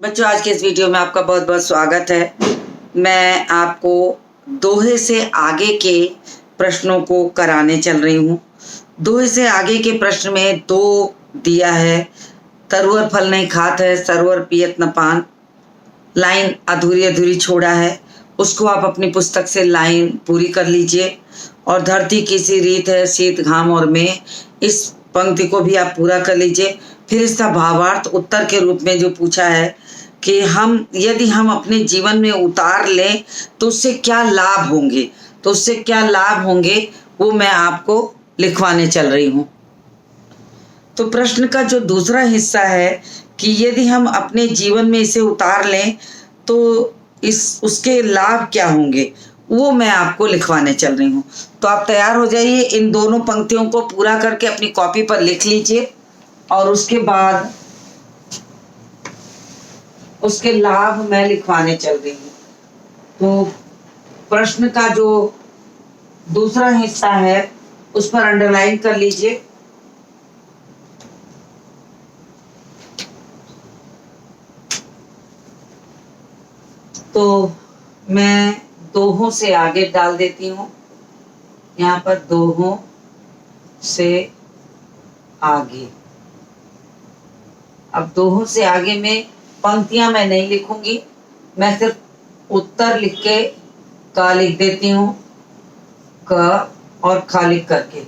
बच्चों, आज के इस वीडियो में आपका बहुत बहुत स्वागत है। मैं आपको दोहे से आगे के प्रश्नों को कराने चल रही हूँ। दोहे से आगे के प्रश्न में दो दिया है। तरुअर फल नहीं खात है, सरोवर पियत न पान। लाइन अधूरी अधूरी छोड़ा है, उसको आप अपनी पुस्तक से लाइन पूरी कर लीजिए। और धरती की सी रीत है, शीत घाम और में, इस पंक्ति को भी आप पूरा कर लीजिए। फिर इसका भावार्थ उत्तर के रूप में जो पूछा है कि यदि हम अपने जीवन में उतार लें तो उससे क्या लाभ होंगे, वो मैं आपको लिखवाने चल रही हूँ। तो प्रश्न का जो दूसरा हिस्सा है कि यदि हम अपने जीवन में इसे उतार लें तो उसके लाभ क्या होंगे, वो मैं आपको लिखवाने चल रही हूँ। तो आप तैयार हो जाइए, इन दोनों पंक्तियों को पूरा करके अपनी कॉपी पर लिख लीजिए और उसके बाद उसके लाभ मैं लिखवाने चल रही हूँ। तो प्रश्न का जो दूसरा हिस्सा है उस पर अंडरलाइन कर लीजिए। तो मैं दोहों से आगे डाल देती हूँ, यहाँ पर दोहों से आगे। अब दोहों से आगे में पंक्तियां मैं नहीं लिखूंगी, मैं सिर्फ उत्तर लिख के का लिख देती हूँ, क और खा लिख करके।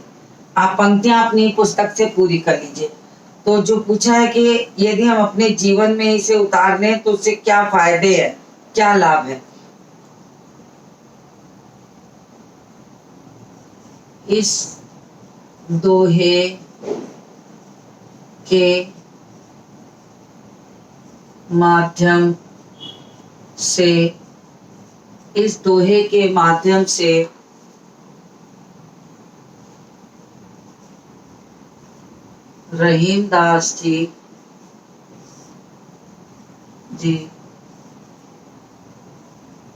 आप पंक्तियां अपनी पुस्तक से पूरी कर लीजिए। तो जो पूछा है कि यदि हम अपने जीवन में इसे उतार लें तो उससे क्या फायदे हैं, क्या लाभ है। इस दोहे के माध्यम से रहीमदास जी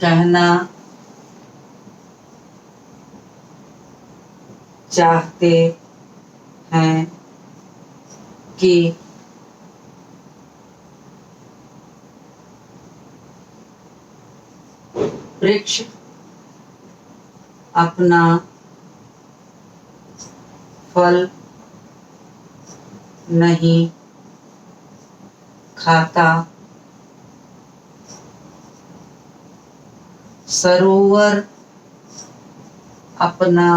कहना चाहते हैं कि वृक्ष अपना फल नहीं खाता, सरोवर अपना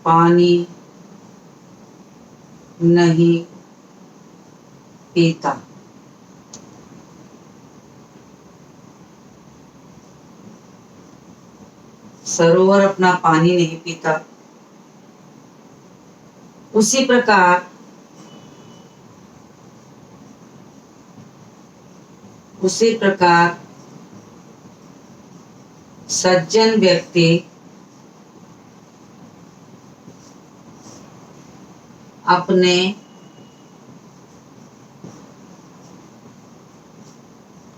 पानी नहीं पीता। सरोवर अपना पानी नहीं पीता। उसी प्रकार सज्जन व्यक्ति अपने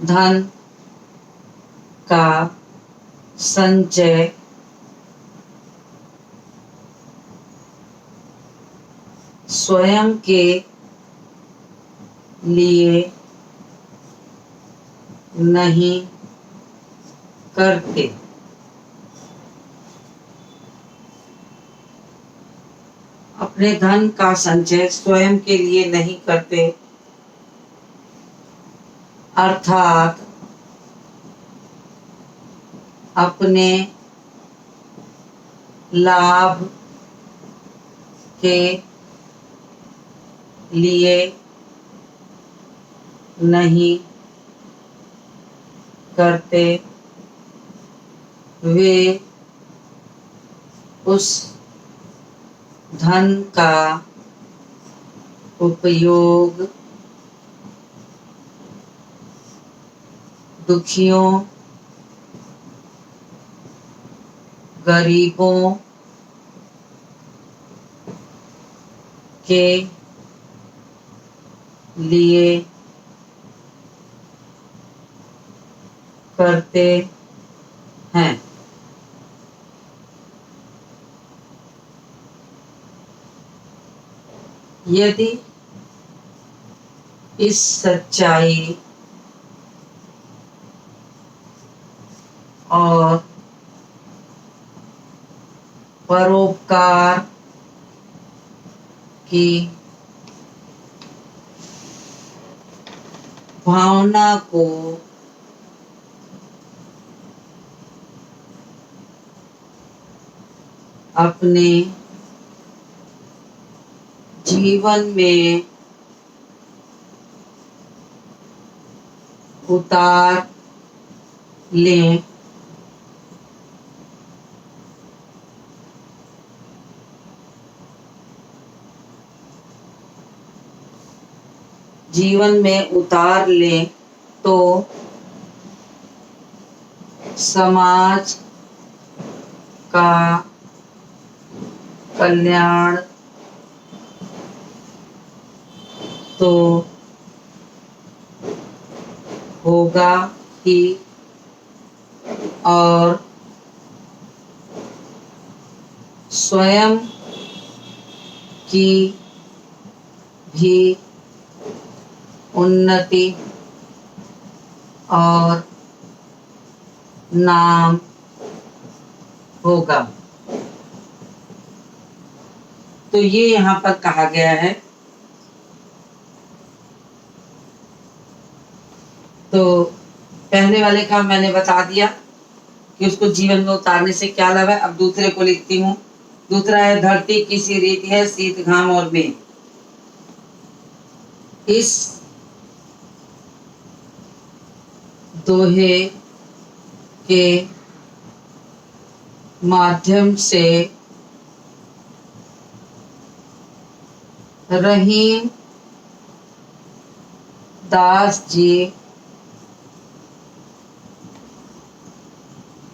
धन का संचय स्वयं के लिए नहीं करते। अपने धन का संचय स्वयं के लिए नहीं करते, अर्थात अपने लाभ के लिए नहीं करते। वे उस धन का उपयोग दुखियों, गरीबों के लिए करते हैं। यदि इस सच्चाई और परोपकार की भावना को अपने जीवन में उतार लें। जीवन में उतार लें तो समाज का कल्याण तो होगा ही और स्वयं की भी उन्नति और नाम होगा। तो ये यहाँ पर कहा गया है। तो पहले वाले का मैंने बता दिया कि उसको जीवन में उतारने से क्या लाभ है। अब दूसरे को लिखती हूँ। दूसरा है, धरती की सी रीत है, शीत घाम और मेघ। इस दोहे के माध्यम से रहीम दास जी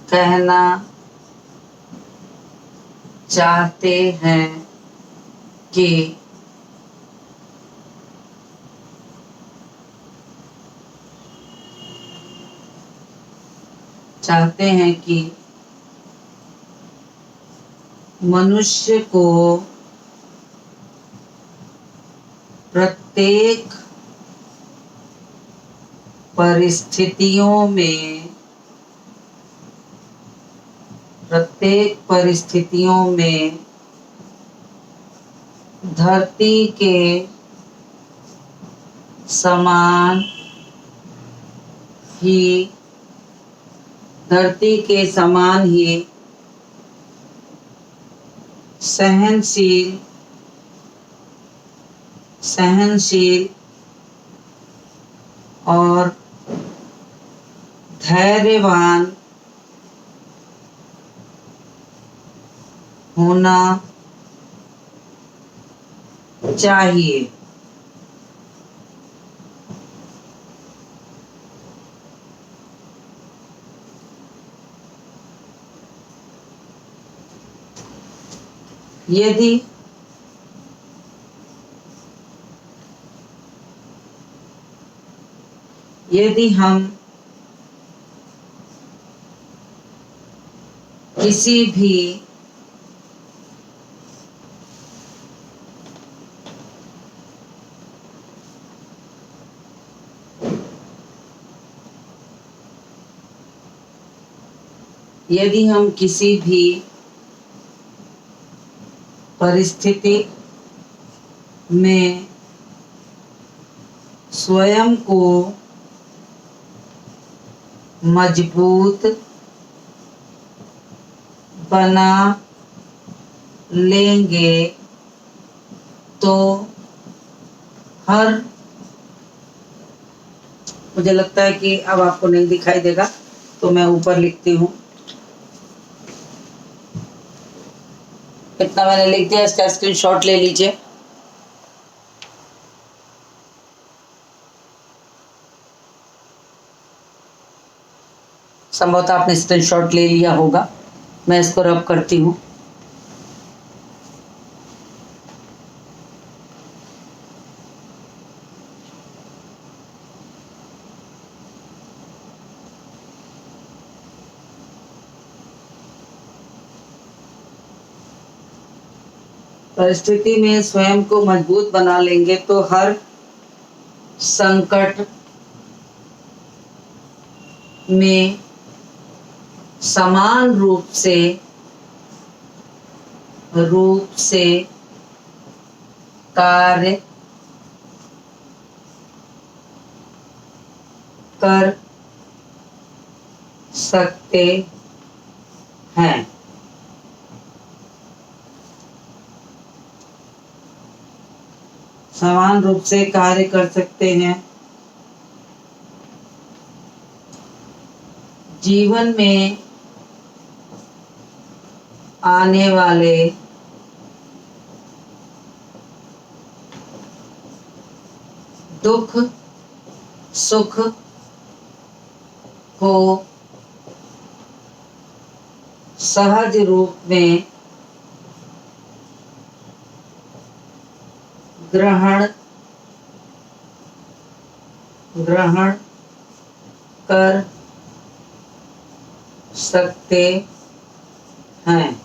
कहना चाहते हैं कि मनुष्य को प्रत्येक परिस्थितियों में धरती के समान ही सहनशील और धैर्यवान होना चाहिए। यदि हम किसी भी परिस्थिति में स्वयं को मजबूत बना लेंगे तो मुझे लगता है कि अब आपको नहीं दिखाई देगा, तो मैं ऊपर लिखती हूँ। इतना मैंने लिख दिया, इसका स्क्रीनशॉट ले लीजिए। संभवतः आपने स्क्रीनशॉट ले लिया होगा। मैं इसको रब करती हूँ। परिस्थिति में स्वयं को मजबूत बना लेंगे तो हर संकट में समान रूप से कार्य कर सकते हैं। समान रूप से कार्य कर सकते हैं। जीवन में आने वाले दुख सुख को सहज रूप में ग्रहण कर सकते हैं।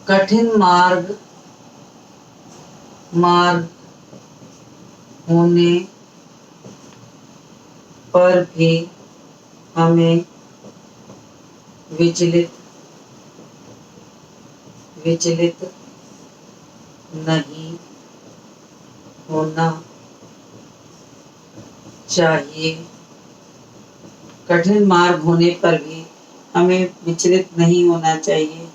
कठिन मार्ग होने पर भी हमें विचलित नहीं होना चाहिए। कठिन मार्ग होने पर भी हमें विचलित नहीं होना चाहिए।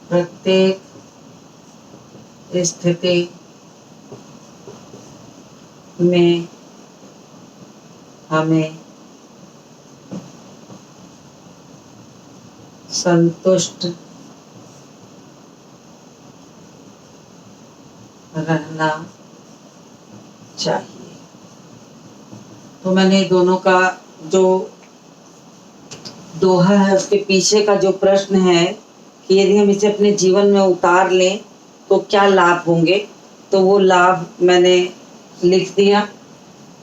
प्रत्येक स्थिति में हमें संतुष्ट रहना चाहिए। तो मैंने दोनों का जो दोहा है उसके पीछे का जो प्रश्न है कि यदि हम इसे अपने जीवन में उतार लें तो क्या लाभ होंगे, तो वो लाभ मैंने लिख दिया।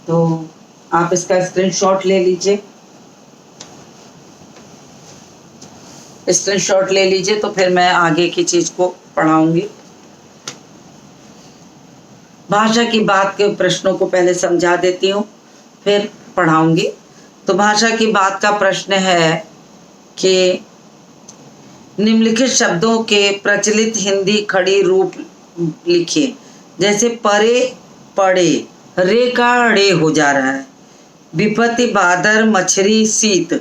तो आप इसका स्क्रीनशॉट ले लीजिए। स्क्रीनशॉट ले लीजिए तो फिर मैं आगे की चीज को पढ़ाऊंगी। भाषा की बात के प्रश्नों को पहले समझा देती हूँ, फिर पढ़ाऊंगी। तो भाषा की बात का प्रश्न है कि निम्नलिखित शब्दों के प्रचलित हिंदी खड़ी रूप लिखिए। जैसे परे पड़े, रे का ड़े हो जा रहा है। विपत्ति बादर मछली शीत,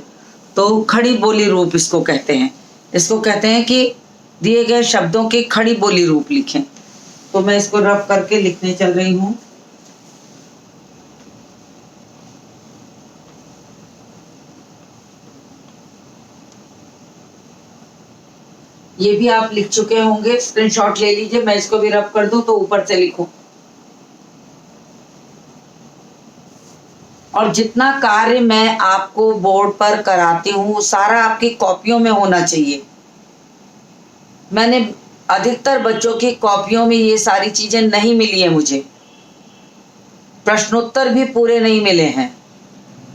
तो खड़ी बोली रूप इसको कहते हैं। इसको कहते हैं कि दिए गए शब्दों के खड़ी बोली रूप लिखें। तो मैं इसको रफ करके लिखने चल रही हूँ। ये भी आप लिख चुके होंगे, स्क्रीनशॉट ले लीजिए। मैं इसको भी रब कर दूं तो ऊपर से लिखो। और जितना कार्य मैं आपको बोर्ड पर कराती हूँ सारा आपकी कॉपियों में होना चाहिए। मैंने अधिकतर बच्चों की कॉपियों में ये सारी चीजें नहीं मिली है मुझे, प्रश्नोत्तर भी पूरे नहीं मिले हैं।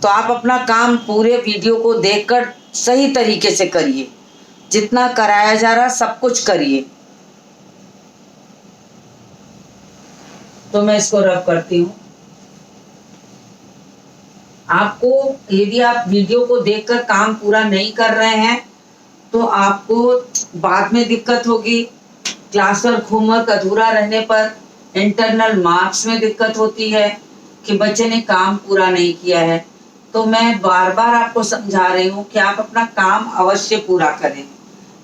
तो आप अपना काम पूरे वीडियो को देखकर सही तरीके से करिए। जितना कराया जा रहा सब कुछ करिए। तो मैं इसको रब करती हूँ। आपको यदि आप वीडियो को देखकर काम पूरा नहीं कर रहे हैं तो आपको बाद में दिक्कत होगी। क्लास वर्क होमवर्क अधूरा रहने पर इंटरनल मार्क्स में दिक्कत होती है कि बच्चे ने काम पूरा नहीं किया है। तो मैं बार बार आपको समझा रही हूँ कि आप अपना काम अवश्य पूरा करें।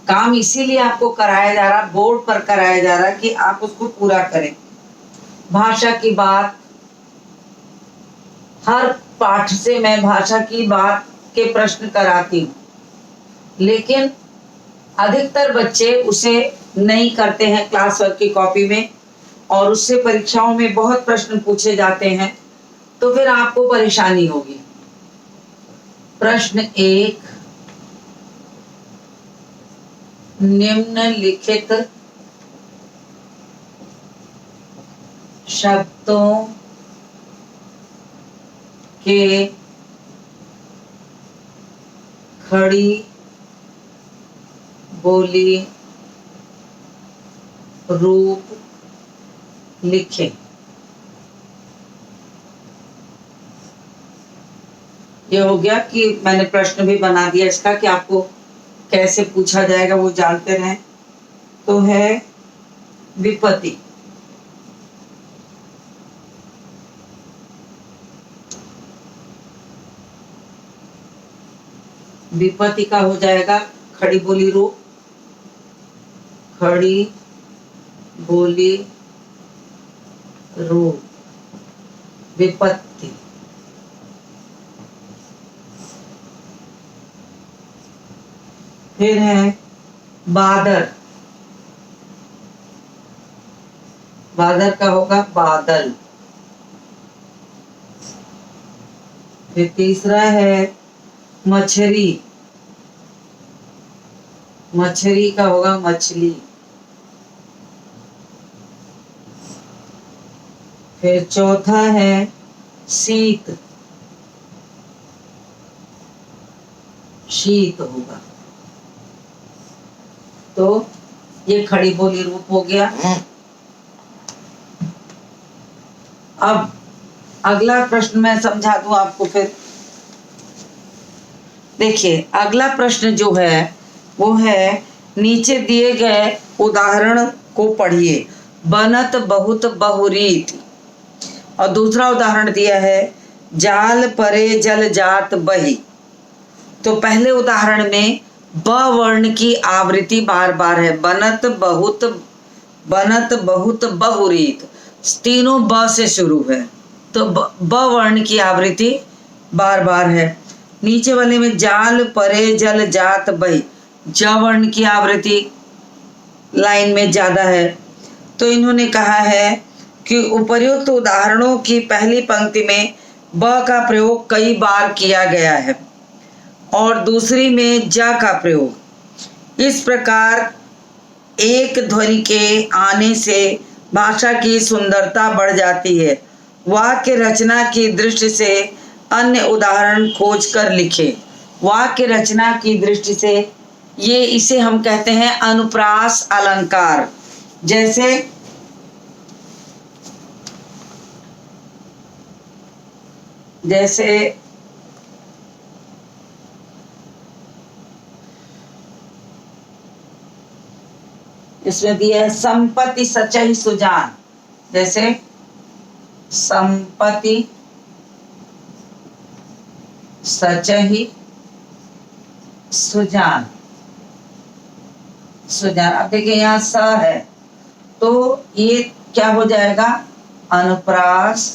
काम इसीलिए आपको कराया जा रहा, बोर्ड पर कराया जा रहा कि आप उसको पूरा करें। भाषा की बात, हर पाठ से मैं भाषा की बात के प्रश्न कराती हूँ, लेकिन अधिकतर बच्चे उसे नहीं करते हैं क्लास वर्क की कॉपी में, और उससे परीक्षाओं में बहुत प्रश्न पूछे जाते हैं। तो फिर आपको परेशानी होगी। प्रश्न एक, निम्नलिखित शब्दों के खड़ी बोली रूप लिखें। ये हो गया कि मैंने प्रश्न भी बना दिया इसका कि आपको कैसे पूछा जाएगा वो जानते रहें। तो है विपत्ति। विपत्ति का हो जाएगा खड़ी बोली रूप, खड़ी बोली रूप विपत्ति। फिर है बादल। बादल का होगा बादल। फिर तीसरा है मछली। मछली का होगा मछली। फिर चौथा है शीत। शीत होगा। तो ये खड़ी बोली रूप हो गया। अब अगला प्रश्न मैं समझा दूं आपको। फिर देखिए अगला प्रश्न जो है वो है, नीचे दिए गए उदाहरण को पढ़िए। बनत बहुत बहुरीत। और दूसरा उदाहरण दिया है जाल परे जल जात बही। तो पहले उदाहरण में ब वर्ण की आवृत्ति बार बार है। बनत बहुत बहुरीत, तीनों ब से शुरू है। तो ब वर्ण की आवृत्ति बार बार है। नीचे वाले में जाल परे जल जात बही, ज वर्ण की आवृत्ति लाइन में ज्यादा है। तो इन्होंने कहा है कि उपर्युक्त उदाहरणों की पहली पंक्ति में ब का प्रयोग कई बार किया गया है और दूसरी में ज का प्रयोग। इस प्रकार एक ध्वनि के आने से भाषा की सुंदरता बढ़ जाती है। वाक्य रचना की दृष्टि से अन्य उदाहरण खोज कर लिखे। वाक्य रचना की दृष्टि से ये इसे हम कहते हैं अनुप्रास अलंकार। जैसे इसमें दिया है संपत्ति सचहि सुजान। जैसे संपत्ति सचहि सुजान। सुजान। अब देखिए यहाँ स है तो ये क्या हो जाएगा, अनुप्रास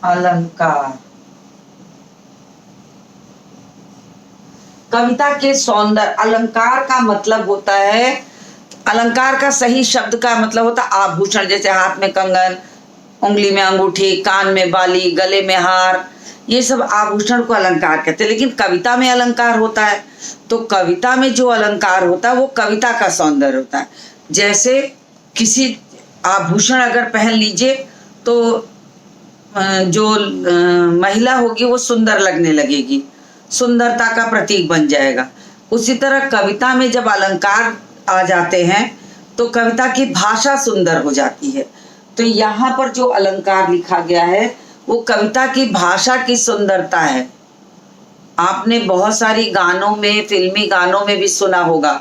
अलंकार। कविता के सौंदर्य। अलंकार का मतलब होता है, अलंकार का सही शब्द का मतलब होता है आभूषण। जैसे हाथ में कंगन, उंगली में अंगूठी, कान में बाली, गले में हार, ये सब आभूषण को अलंकार कहते हैं। लेकिन कविता में अलंकार होता है तो कविता में जो अलंकार होता है वो कविता का सौंदर्य होता है। जैसे किसी आभूषण अगर पहन लीजिए तो जो महिला होगी वो सुंदर लगने लगेगी, सुंदरता का प्रतीक बन जाएगा। उसी तरह कविता में जब अलंकार आ जाते हैं तो कविता की भाषा सुंदर हो जाती है। तो यहाँ पर जो अलंकार लिखा गया है वो कविता की भाषा की सुंदरता है। आपने बहुत सारी गानों में, फिल्मी गानों में भी सुना होगा,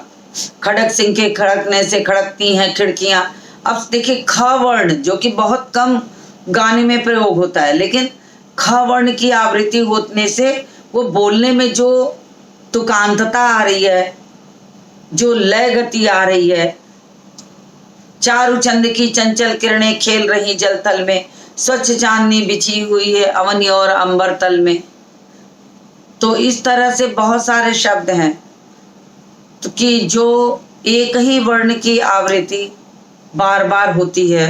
खड़क सिंह के खड़कने से खड़कती हैं खिड़कियां। अब देखिए ख वर्ण जो कि बहुत कम गाने में प्रयोग होता है, लेकिन ख वर्ण की आवृत्ति होने से वो बोलने में जो तुकांतता आ रही है, जो लय गति आ रही है। चारु चंद की चंचल किरणें खेल रही जल थल में, स्वच्छ चांदनी बिछी हुई है अवनी और अंबर तल में। तो इस तरह से बहुत सारे शब्द हैं तो कि जो एक ही वर्ण की आवृत्ति बार बार होती है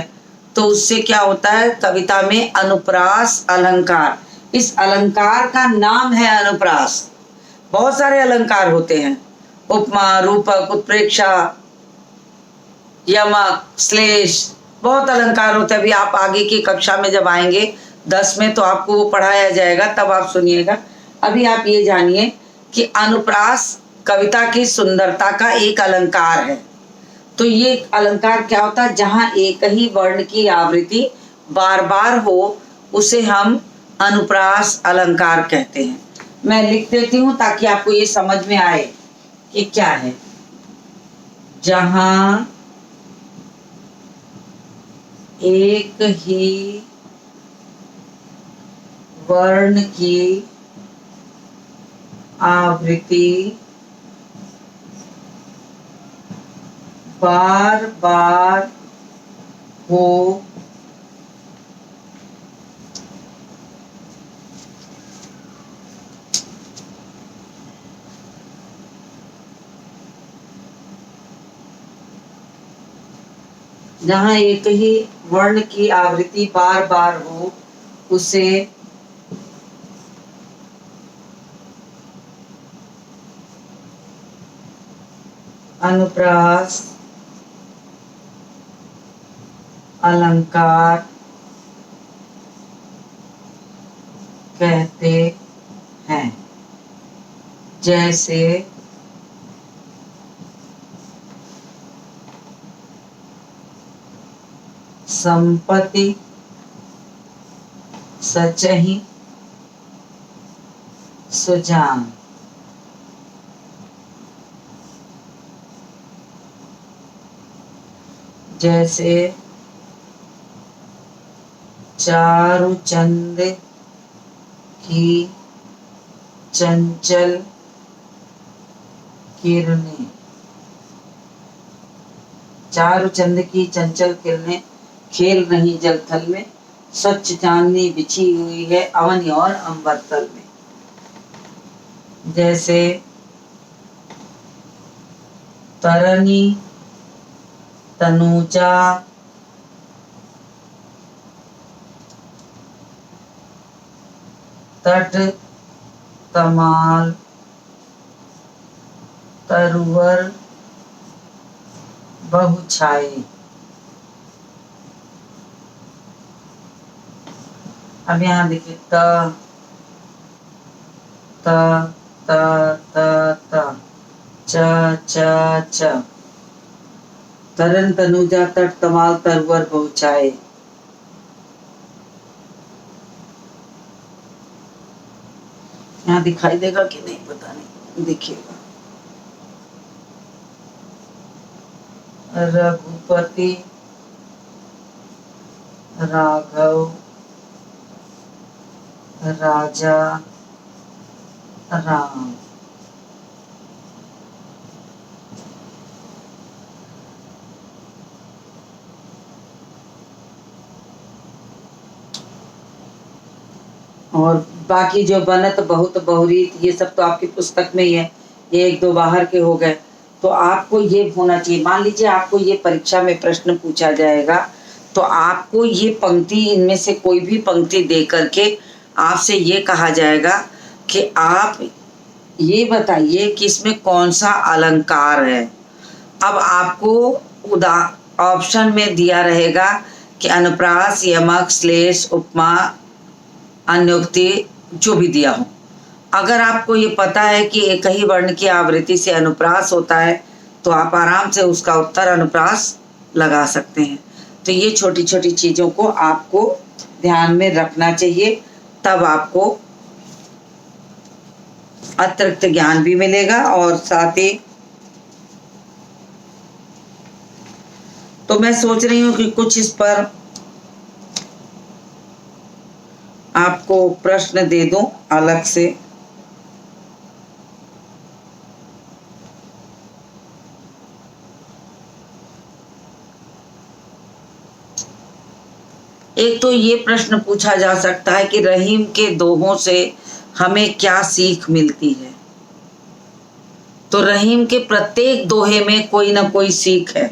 तो उससे क्या होता है, कविता में अनुप्रास अलंकार इस अलंकार का नाम है अनुप्रास। बहुत सारे अलंकार होते हैं, उपमा, रूपक, उत्प्रेक्षा, यमक, श्लेष, बहुत अलंकार होते हैं। अभी आप आगे की कक्षा में जब आएंगे 10 में तो आपको वो पढ़ाया जाएगा, तब आप सुनिएगा। अभी आप ये जानिए कि अनुप्रास कविता की सुंदरता का एक अलंकार है। तो ये अलंकार क्या होता है? जहां एक ही वर्ण की आवृत्ति बार बार हो उसे हम अनुप्रास अलंकार कहते हैं। मैं लिख देती हूं ताकि आपको ये समझ में आए कि क्या है। जहां एक ही वर्ण की आवृत्ति बार बार हो जहां एक ही वर्ण की आवृत्ति बार बार हो उसे अनुप्रास अलंकार कहते हैं। जैसे संपत्ति, सचहि, सुजान। जैसे चारुचंद की चंचल किरणें, चारुचंद की चंचल किरणें खेल रही जल थल में, स्वच्छ चांदनी बिछी हुई है अवन और अंबर तल में। जैसे तरनी तनुजा तट तमाल तरुवर बहुछाए। अब यहाँ देखिए त त त त त च च च, तरन तनुजा तट तमाल तरुवर बहुछाए। यहाँ दिखाई देगा कि नहीं पता नहीं, देखिएगा। रघुपति राघव राजा राम। और बाकी जो बनत बहुत बहुरीत, ये सब तो आपकी पुस्तक में ही है, ये एक दो बाहर के हो गए। तो आपको ये होना चाहिए, मान लीजिए आपको ये परीक्षा में प्रश्न पूछा जाएगा तो आपको ये पंक्ति, इनमें से कोई भी पंक्ति दे करके आपसे ये कहा जाएगा कि आप ये बताइए कि इसमें कौन सा अलंकार है। अब आपको ऑप्शन में दिया रहेगा कि अनुप्रास, यमक, श्लेष, उपमा, अन्योक्ति, जो भी दिया हो। अगर आपको ये पता है कि एक ही वर्ण की आवृत्ति से अनुप्रास होता है तो आप आराम से उसका उत्तर अनुप्रास लगा सकते हैं। तो ये छोटी छोटी चीज़ों को आपको ध्यान में रखना चाहिए, तब आपको अतिरिक्त ज्ञान भी मिलेगा। और साथ ही तो मैं सोच रही हूँ कि कुछ इस पर आपको प्रश्न दे दूं अलग से। एक तो ये प्रश्न पूछा जा सकता है कि रहीम के दोहों से हमें क्या सीख मिलती है। तो रहीम के प्रत्येक दोहे में कोई ना कोई सीख है।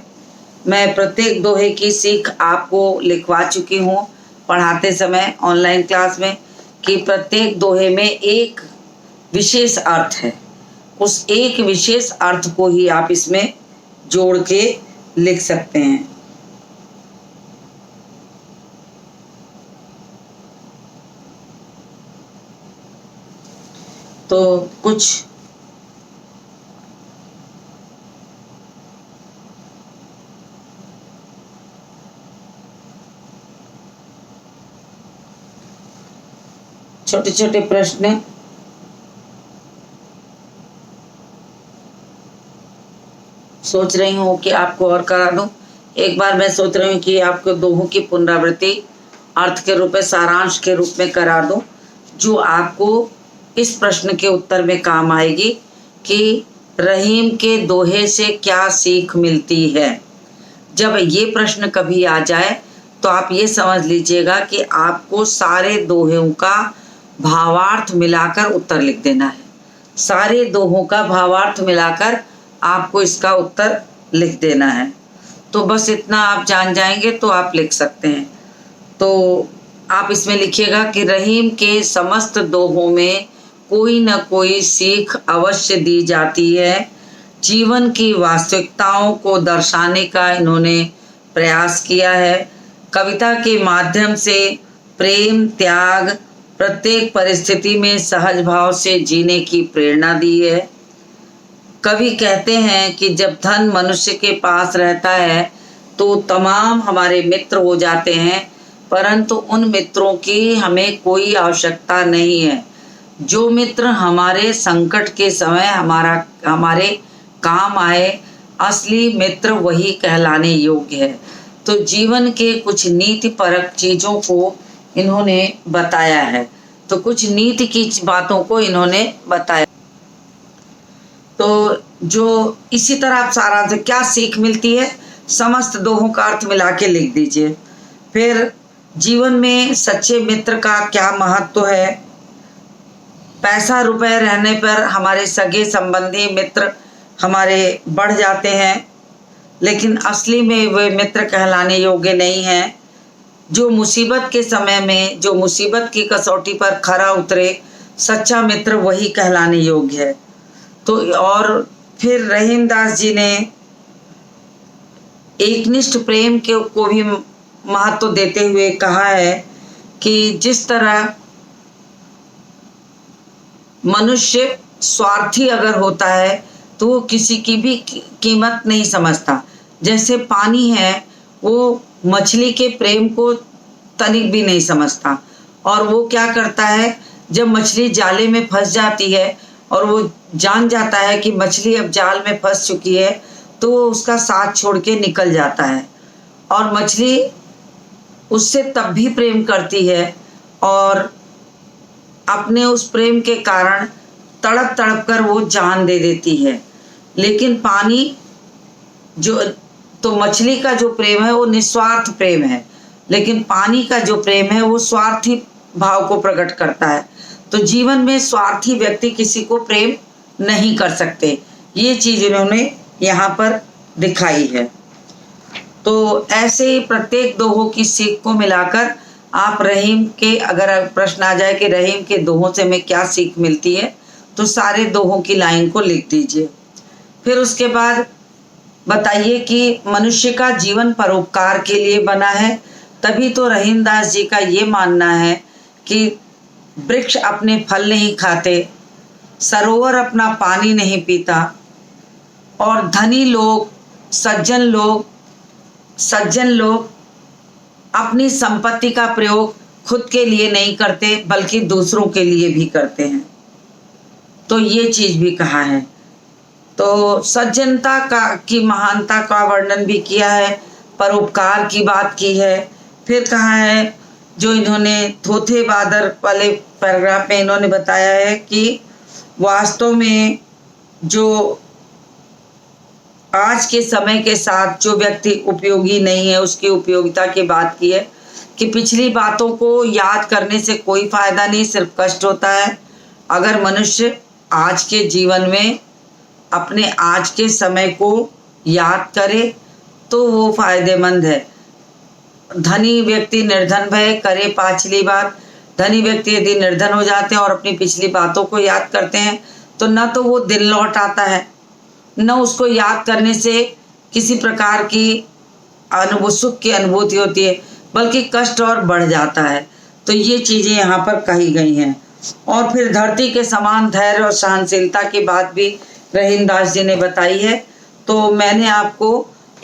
मैं प्रत्येक दोहे की सीख आपको लिखवा चुकी हूँ पढ़ाते समय ऑनलाइन क्लास में, कि प्रत्येक दोहे में एक विशेष अर्थ है, उस एक विशेष अर्थ को ही आप इसमें जोड़ के लिख सकते हैं। तो कुछ छोटे छोटे प्रश्न सोच रही हूँ कि आपको और करा दूं। एक बार मैं सोच रही हूँ कि आपको दोहों की पुनरावृत्ति अर्थ के रूप में, सारांश के रूप में करा दूं, जो आपको इस प्रश्न के उत्तर में काम आएगी कि रहीम के दोहे से क्या सीख मिलती है। जब ये प्रश्न कभी आ जाए तो आप ये समझ लीजिएगा कि आपको सारे दोहों का भावार्थ मिलाकर उत्तर लिख देना है। सारे दोहों का भावार्थ मिलाकर आपको इसका उत्तर लिख देना है। तो बस इतना आप जान जाएंगे तो आप लिख सकते हैं। तो आप इसमें लिखिएगा कि रहीम के समस्त दोहों में कोई न कोई सीख अवश्य दी जाती है। जीवन की वास्तविकताओं को दर्शाने का इन्होंने प्रयास किया है। कविता के माध्यम से प्रेम, त्याग, प्रत्येक परिस्थिति में सहज भाव से जीने की प्रेरणा दी है। कवि कहते हैं कि जब धन मनुष्य के पास रहता है तो तमाम हमारे मित्र हो जाते हैं, परंतु उन मित्रों की हमें कोई आवश्यकता नहीं है। जो मित्र हमारे संकट के समय हमारे काम आए, असली मित्र वही कहलाने योग्य है। तो जीवन के कुछ नीति परक चीज़ों को इन्होंने बताया है। तो कुछ नीति की बातों को इन्होंने बताया। तो जो इसी तरह आप सारांश क्या सीख मिलती है, समस्त दोहों का अर्थ मिला के लिख दीजिए। फिर जीवन में सच्चे मित्र का क्या महत्व है। पैसा रुपए रहने पर हमारे सगे संबंधी मित्र हमारे बढ़ जाते हैं, लेकिन असली में वे मित्र कहलाने योग्य नहीं हैं। जो मुसीबत के समय में, जो मुसीबत की कसौटी पर खरा उतरे, सच्चा मित्र वही कहलाने योग्य है। तो और फिर रहीमदास जी ने एकनिष्ठ प्रेम को भी महत्व देते हुए कहा है कि जिस तरह मनुष्य स्वार्थी अगर होता है तो वो किसी की भी कीमत नहीं समझता। जैसे पानी है, वो मछली के प्रेम को तनिक भी नहीं समझता, और वो क्या करता है, जब मछली जाले में फंस जाती है और वो जान जाता है कि मछली अब जाल में फंस चुकी है, तो वो उसका साथ छोड़ के निकल जाता है। और मछली उससे तब भी प्रेम करती है और अपने उस प्रेम के कारण तड़प तड़प कर वो जान दे देती है। लेकिन पानी तो मछली का जो प्रेम है वो निस्वार्थ प्रेम है, लेकिन पानी का जो प्रेम है वो स्वार्थी भाव को प्रकट करता है। तो जीवन में स्वार्थी व्यक्ति किसी को प्रेम नहीं कर सकते। ये चीज इन्होंने यहाँ पर दिखाई है। तो ऐसे ही प्रत्येक दोहों की सीख को मिलाकर आप रहीम के, अगर प्रश्न आ जाए कि रहीम के दोहों से हमें क्या सीख मिलती है, तो सारे दोहों की लाइन को लिख दीजिए। फिर उसके बाद बताइए कि मनुष्य का जीवन परोपकार के लिए बना है। तभी तो रहीमदास जी का ये मानना है कि वृक्ष अपने फल नहीं खाते, सरोवर अपना पानी नहीं पीता, और धनी लोग, सज्जन लोग अपनी संपत्ति का प्रयोग खुद के लिए नहीं करते बल्कि दूसरों के लिए भी करते हैं। तो ये चीज भी कहा है। तो सज्जनता की महानता का वर्णन भी किया है, परोपकार की बात की है। फिर कहा है, जो इन्होंने थोथे बादर वाले पैराग्राफ में इन्होंने बताया है कि वास्तव में जो आज के समय के साथ जो व्यक्ति उपयोगी नहीं है, उसकी उपयोगिता की बात की है कि पिछली बातों को याद करने से कोई फायदा नहीं, सिर्फ कष्ट होता है। अगर मनुष्य आज के जीवन में अपने आज के समय को याद करे तो वो फायदेमंद है। धनी व्यक्ति निर्धन भय करे पाछली बात, धनी व्यक्ति यदि निर्धन हो जाते हैं और अपनी पिछली बातों को याद करते हैं तो न तो वो दिल लौट आता है, न उसको याद करने से किसी प्रकार की सुख की अनुभूति होती है, बल्कि कष्ट और बढ़ जाता है। तो ये चीजें यहाँ पर कही गई हैं। और फिर धरती के समान धैर्य और सहनशीलता की बात भी रहीम दास जी ने बताई है। तो मैंने आपको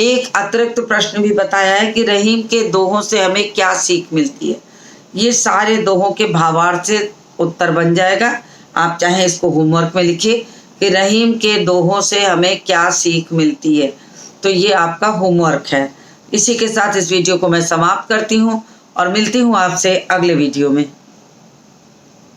एक अतिरिक्त प्रश्न भी बताया है कि रहीम के दोहों से हमें क्या सीख मिलती है। ये सारे दोहों के भावार्थ से उत्तर बन जाएगा। आप चाहे इसको होमवर्क में लिखिए कि रहीम के दोहों से हमें क्या सीख मिलती है। तो ये आपका होमवर्क है। इसी के साथ इस वीडियो को मैं समाप्त करती हूँ और मिलती हूँ आपसे अगले वीडियो में।